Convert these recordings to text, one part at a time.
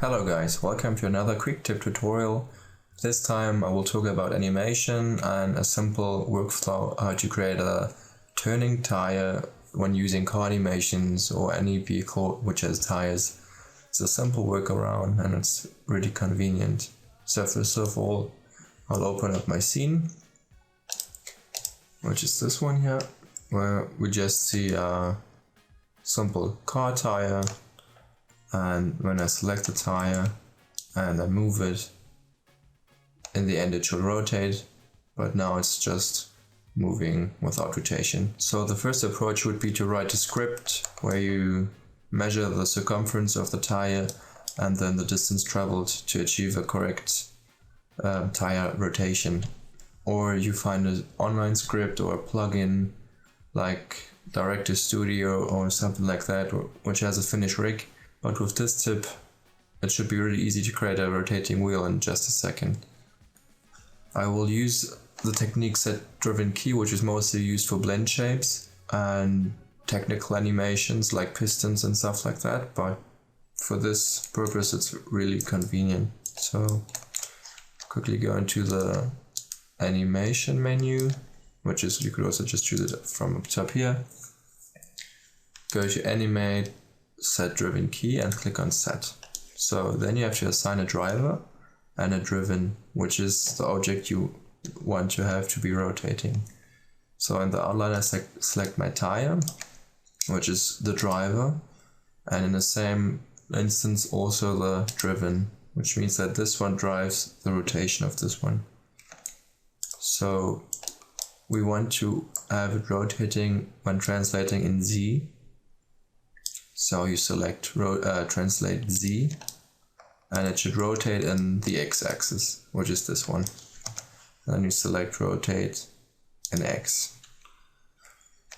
Hello guys, welcome to another quick tip tutorial. This time I will talk about animation and a simple workflow how to create a turning tire when using car animations or any vehicle which has tires. It's a simple workaround and it's really convenient. So first of all, I'll open up my scene, which is this one here, where we just see a simple car tire. And when I select the tire and I move it, in the end it should rotate, but now it's just moving without rotation. So the first approach would be to write a script where you measure the circumference of the tire and then the distance traveled to achieve a correct tire rotation. Or you find an online script or a plugin like Director Studio or something like that, which has a finished rig. But with this tip, it should be really easy to create a rotating wheel in just a second. I will use the technique set-driven key, which is mostly used for blend shapes and technical animations like pistons and stuff like that, but for this purpose it's really convenient. So quickly go into the animation menu, which is, you could also just choose it from up top here. Go to animate, set driven key and click on set. So then you have to assign a driver and a driven, which is the object you want to have to be rotating. So in the outline I select my tire, which is the driver, and in the same instance also the driven, which means that this one drives the rotation of this one. So we want to have it rotating when translating in Z. So you select translate Z, and it should rotate in the x-axis, which is this one. And then you select rotate in X.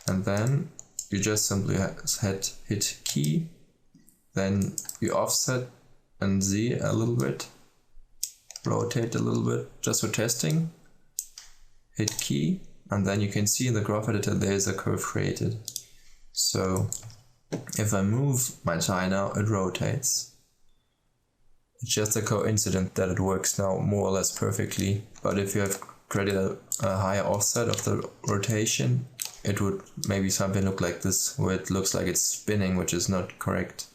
And then you just simply hit key, then you offset in Z a little bit, rotate a little bit just for testing, hit key, and then you can see in the graph editor there is a curve created. So if I move my tire now, it rotates. It's just a coincidence that it works now more or less perfectly, but if you have created a higher offset of the rotation, it would maybe something look like this, where it looks like it's spinning, which is not correct.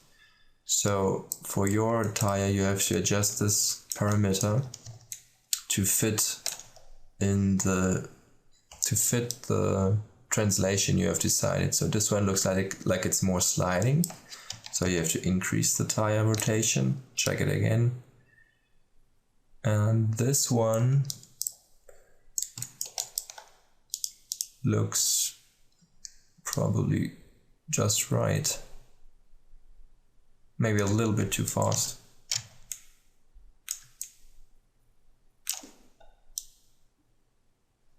So for your tire you have to adjust this parameter to fit the translation you have decided. So this one looks like it's more sliding, so you have to increase the tire rotation. Check it again. And this one looks probably just right, maybe a little bit too fast.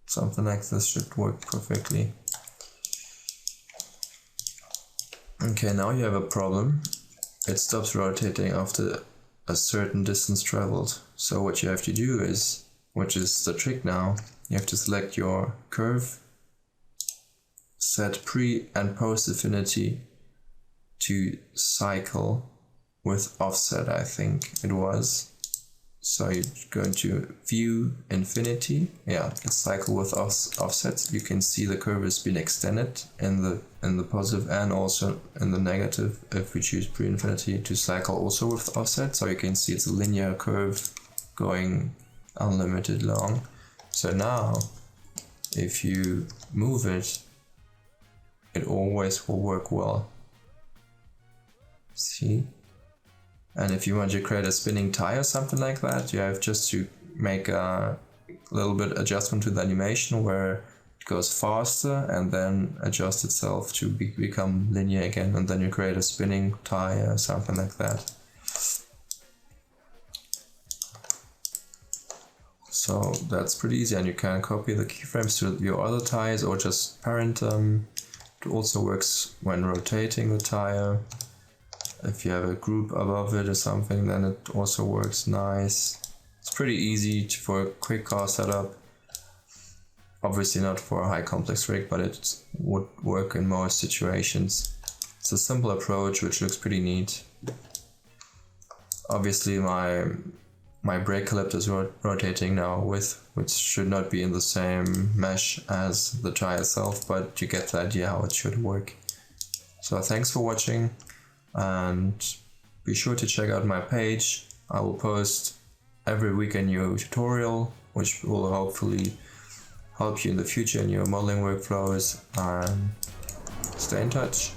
Something like this should work perfectly. Okay, now you have a problem. It stops rotating after a certain distance traveled. So what you have to do is, which is the trick now, you have to select your curve, set pre and post affinity to cycle with offset, I think it was. So you go into view infinity, it's cycle with offsets. You can see the curve has been extended in the positive and also in the negative if we choose pre-infinity to cycle also with offset. So you can see it's a linear curve going unlimited long. So now if you move it, it always will work well. See? And if you want to create a spinning tire or something like that, you have just to make a little bit adjustment to the animation where it goes faster and then adjust itself to become linear again, and then you create a spinning tire or something like that. So that's pretty easy, and you can copy the keyframes to your other tires or just parent them. It also works when rotating the tire. If you have a group above it or something, then it also works nice. It's pretty easy for a quick car setup. Obviously not for a high complex rig, but it would work in most situations. It's a simple approach which looks pretty neat. obviously my brake clip is rotating now which should not be in the same mesh as the tire itself, but you get the idea how it should work. So thanks for watching, and be sure to check out my page. I will post every week a new tutorial which will hopefully help you in the future in your modeling workflows, and stay in touch.